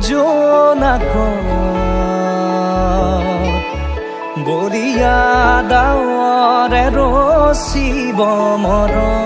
জোনাক বৰিয়া ডাৱৰে ৰচিব মৰম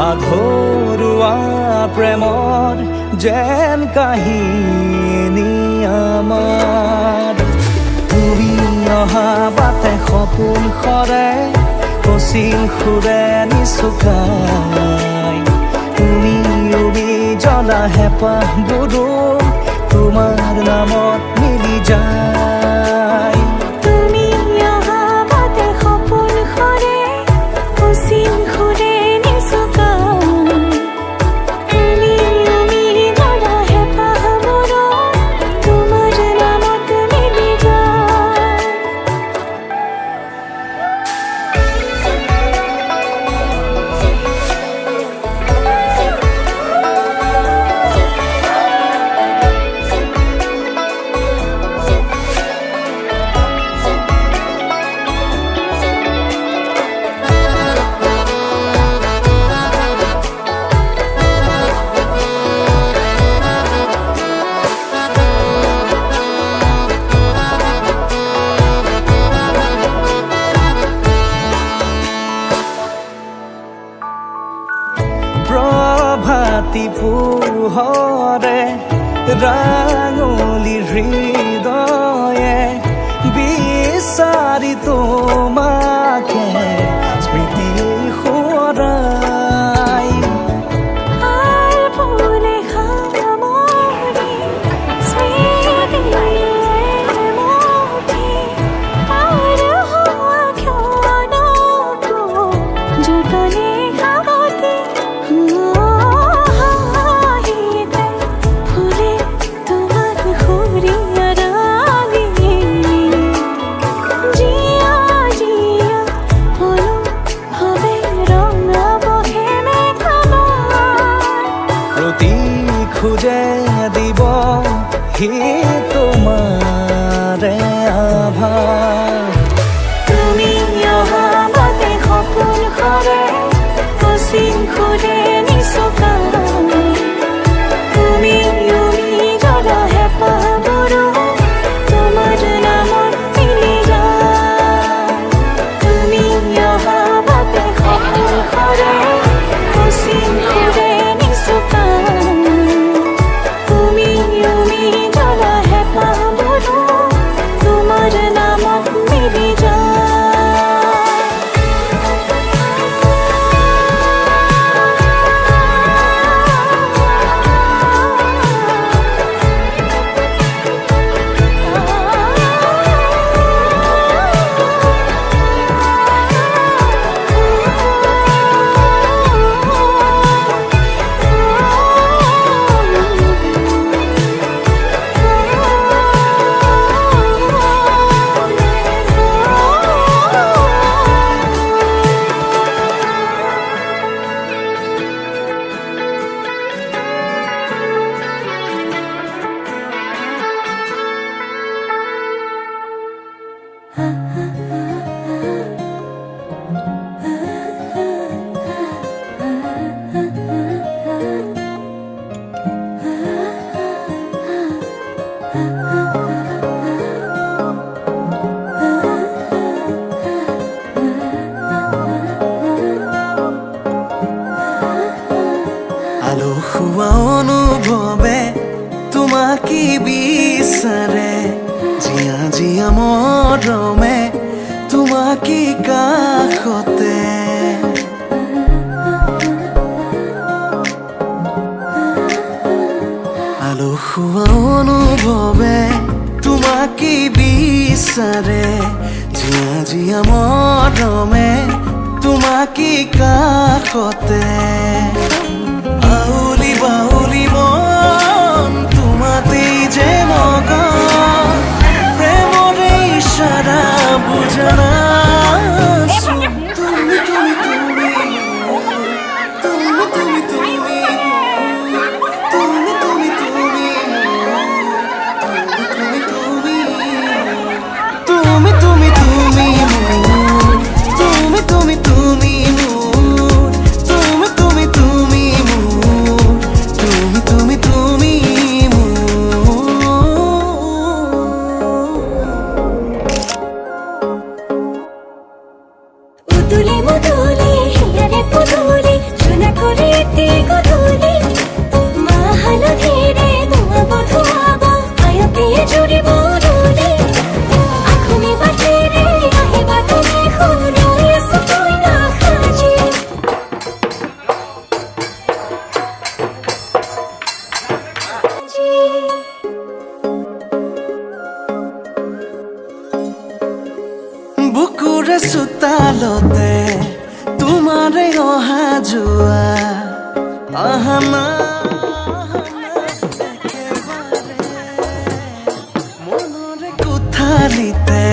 আধৰুৱা প্ৰেমৰ যেন কাহিনী আমাৰ তুমি অহা বাটে সপোন সৰে কচিল সুৰে নিচুকাই তুমি উবি জ্বলা হেঁপাহবোৰো তোমাৰ নামত মিলি যায় পোহৰে ৰাঙলী হৃদয়ে বিচাৰি তোমাকে স্মৃতি সোঁৱৰাই খুঁজে দিব হি তোমাৰে আভাস তুমি অহা বাটে সপোন সৰে কচিল সুৰে নিচুকাই তুমি উৰি জ্বলা হেঁপাহবোৰো তোমাৰ নামত মিলি যায় তুমি অহা বাটে সপোন সৰে কচিল সুৰে নিচুকাই অনুভৱে তোমাকে বিচাৰে জিয়া জিয়া মৰমে তোমাকে কাষতে আলসুৱা অনুভৱে তোমাকে বিচাৰে জিয়া জিয়া মৰমে তোমাকে কাষতে আউলি বাউলি মন তোমাতেই যে মগন প্ৰেমৰে ইশাৰা যোৱা আহানা মনৰে কোঠালিতে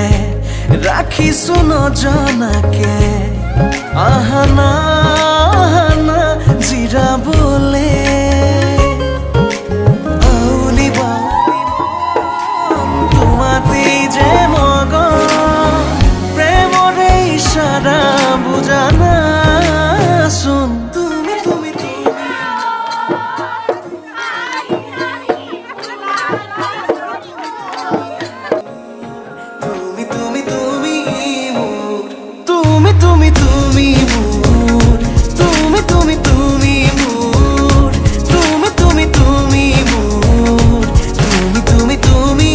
ৰাখিছো নজনাকে আহানা আহানা জিৰাবলে যে মগন প্ৰেমৰে ইশাৰা বুজানা শুন তুমি তুমি তুমি তুমি তুমি মোৰ তুমি তুমি তুমি মোৰ তুমি তুমি তুমি মোৰ তুমি তুমি তুমি মোৰ তুমি তুমি তুমি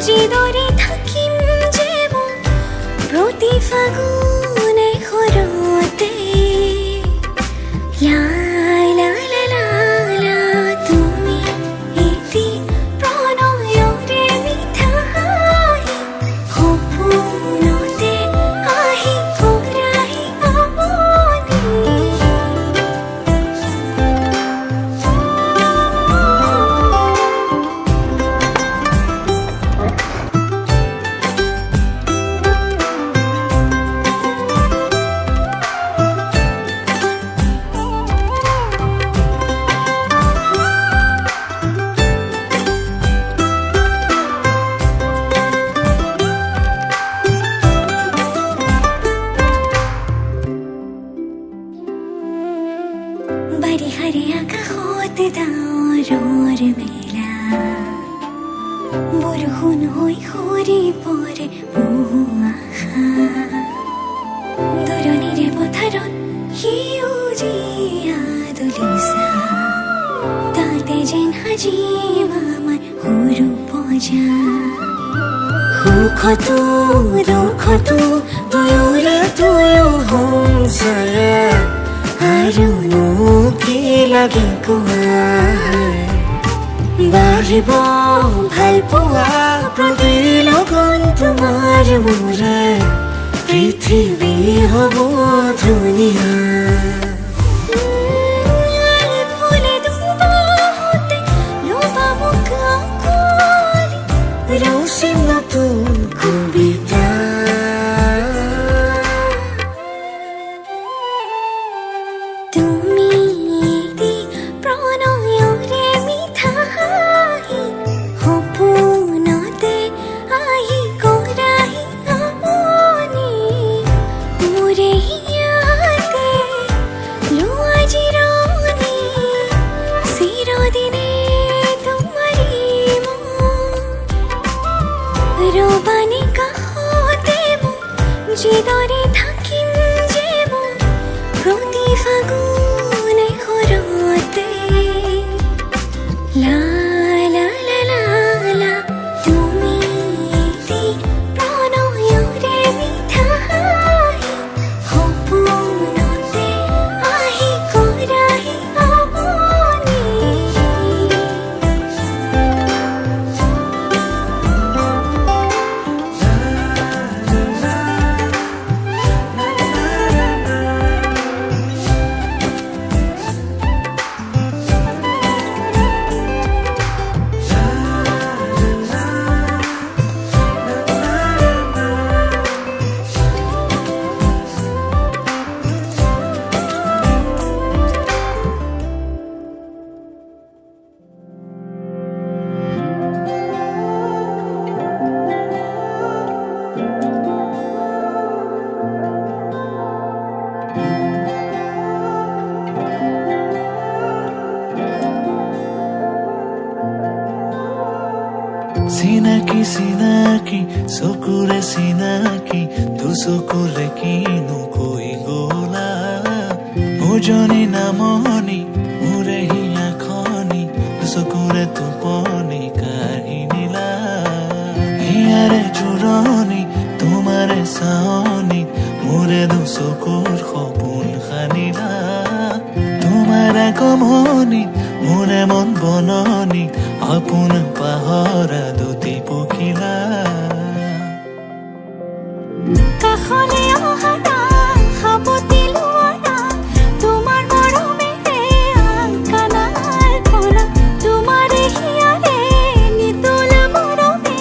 জিদরে থাকিম যেব প্রতি ফাগুনে খরতে লা লা লা লা লা তুমি এটি প্রণয়রে মিঠা হাহি সপোনতে আহি কৰাহি আমনি বাড়ি হাৰিয়া কাষতে ডাৱৰৰ মেলা বৰষুণ হৈ সৰি পৰে বহু আশা দৰণিৰে পথাৰত সেউজীয়া দলিচা তাতে যেন সাজিম আমাৰ সৰু পজা সুখতো দুখতো দুয়োৰে দুয়ো সংসাৰে আৰুনো কি লাগে কোৱা বাঢ়িব ভাল পোৱা প্ৰতি লগন তোমাৰ মোৰে পৃথিৱী হ'ব ধুনীয়া ফুলে দুবাহতে লোবা মোক কৰি ৰৌচিন নতুন ৰবানী কাষতে যিদৰে থাকিম যে প্ৰতি ফাগুনে ঘৰতে লা লা লা লা লা তুমি এটি প্ৰণয়ৰে মিঠা হাঁহি সপোনতে আহি কৰাহি আমনি চিনাকি চিনাকি চকুৰে চিনাকি দুচকুৰে কিনো কৈ গলা ওজনী নামনি মোৰে হিয়া খনি দুচকুৰে টোপনি কাঢ়ি নিলা হিয়াৰে জোৰণি তোমাৰে চাৱনি মোৰে দুচকুৰ সপোন সানিলা তোমাৰ আগমনি মোৰে মন বননি আপোন পাহৰা দুটি পখিলা কাষলে অহা না সাৱতি লোৱা না তোমাৰ মৰমেৰে কাণাল পনা তোমাৰে হিয়াৰে নিতুল মৰমে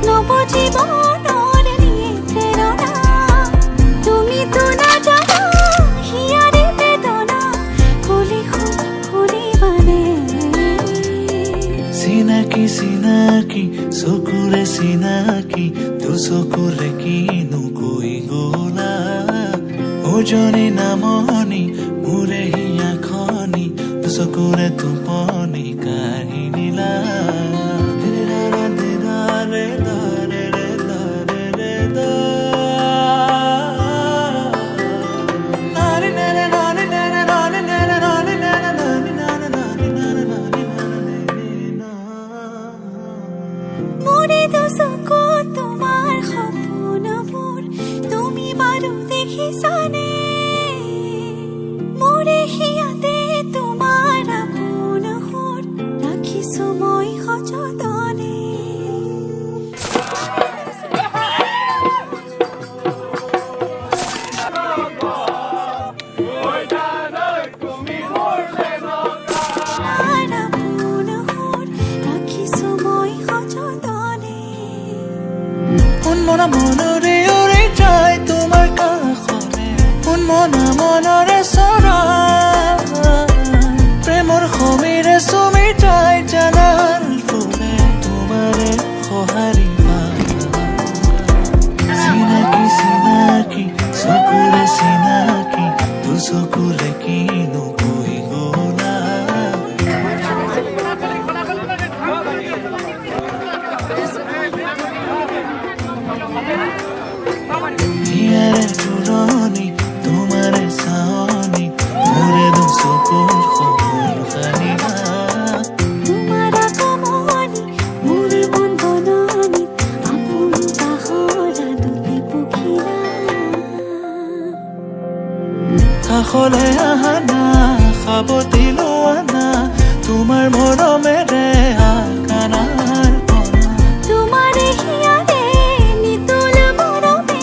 নৱজীৱ মনৰ নিয়ে প্ৰেৰণা তুমিতো নাজানা হিয়াৰে বেদনা কলি শুনিবানে চিনাকি চিনাকি চকুৰে চিনাকি দুচকুৰে কিনো কৈ গলা ওজনী নামনি মোৰে হিয়া খনি দুচকুৰে টোপনি কাঢ়ি নিলা মোৰে দুচকু তোমাৰ সপোনবোৰ তুমি বাৰু দেখিছানে মোৰে হিয়াতে তোমাৰ আপোন সুৰ ৰাখিছো মই সযতনে মনা মনৰে উৰি যায় তোমাৰ কাষলে মনা মনৰে চৰাই প্ৰেমৰ সমীৰে চুমি যায় জানাল ফুলে তোমাৰে সঁহাৰি চিনাকি চিনাকি চকুৰে চিনাকি দুচকুৰে কিনো কৈ গলা হিয়াৰে জোৰণি তোমাৰে চাৱনি মোৰে দুচকুৰ সপোন সানিলা তোমাৰ আগমনি মোৰে মন বননি আপোন পাহৰা দুটি পখিলা কাষলে আহা না সাৱতি লোৱা না তোমাৰ মৰমেৰে কাণাল পৰা তোমাৰে হিয়াৰে নিতুল মৰমে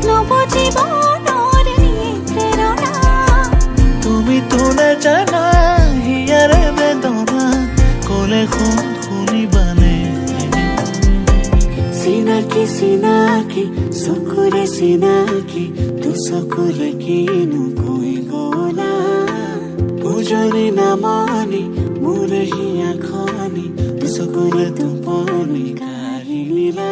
নৱজীৱ মনৰ নিয়ে প্ৰেৰণা তুমিতো নাজানা হিয়াৰে বেদনা কলে শুনিবানে চিনাকি চিনাকি চকুৰে চিনাকি দুচকুৰে কিনো কৈ গলা ওজনী নামনি মোৰে হিয়া খনি দুচকুৰে টোপনি কাঢ়ি নিলা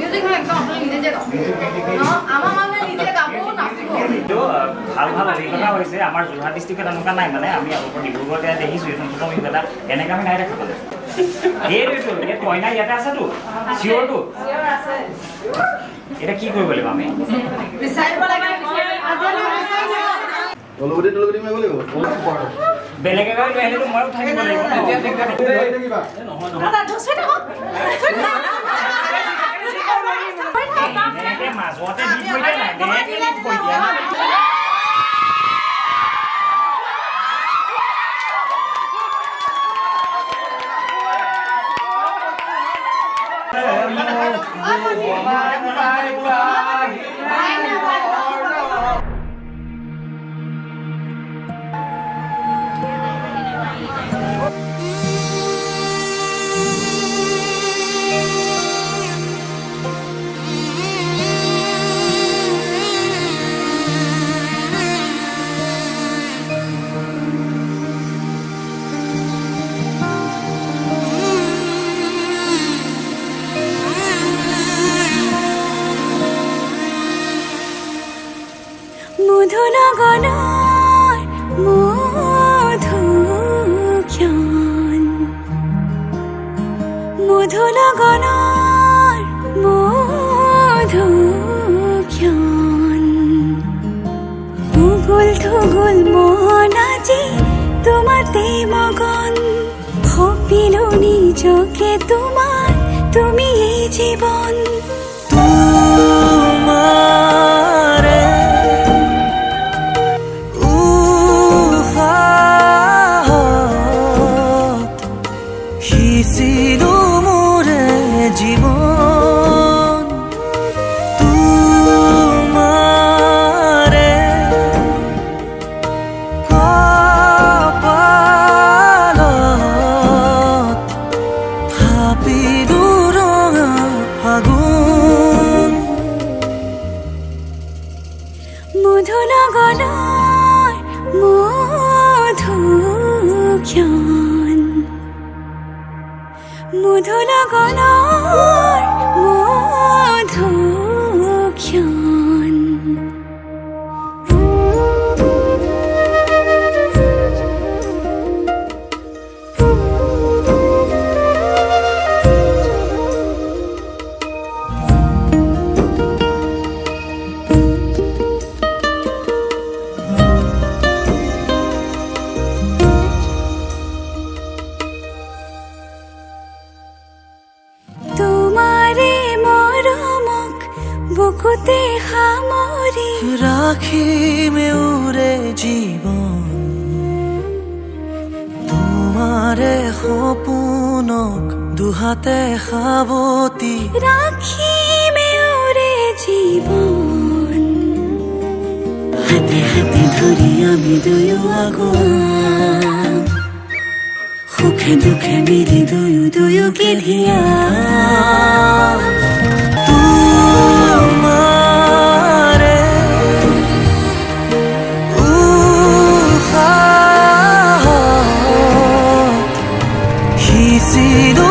মিউজিকখন একদম আপুনি নিজে যে গাব আমাৰ মানে নিজে গাব নাচিব ভাল ভাল অভিজ্ঞতা হৈছে আমাৰ যোৰহাট ডিষ্ট্ৰিক্টত এনেকুৱা নাই মানে আমি আগৰ ডিব্ৰুগড়তে দেখিছোঁ এইটো নতুন অভিজ্ঞতা এনেকৈ আমি নাই দেখা মানে এইটো কইনা ইয়াতে আছেতো চিয়ৰটো এটা কি কৰিব লাগিব আমি বিচাৰিব লাগে বেলেগে গাড়ী লৈ আহিলেতো ময়ো থাকিব লাগিব মাজতে দি থৈ দিয়া নাই থৈ দিয়া মধুনগনৰ মধুক্ষণ মধুনগনৰ মধুক্ষণ উগুল থুগুল মন আজি তোমাতে মগন সপিলো নিজকে তোমাৰ তুমি এই জীৱন জীবন তোমাৰে কপালত ভাবিলো ৰঙা ফাগুন মধুনগৰৰ মধুক্ষণ মধুনগৰৰ মধুক্ষণ বুকুতে সামৰি ৰাখিমে উৰে জীবন তোমাৰে সপোনক দুহাতে সাৱতি ৰাখিমে উৰে জীৱন হাতে হাতে ধৰি আমি দুয়ো আগুৱা সুখে দুখে মিলি দুয়ো দুয়োকে ধিয়া তোমাৰে উশাহত সিঁচিলো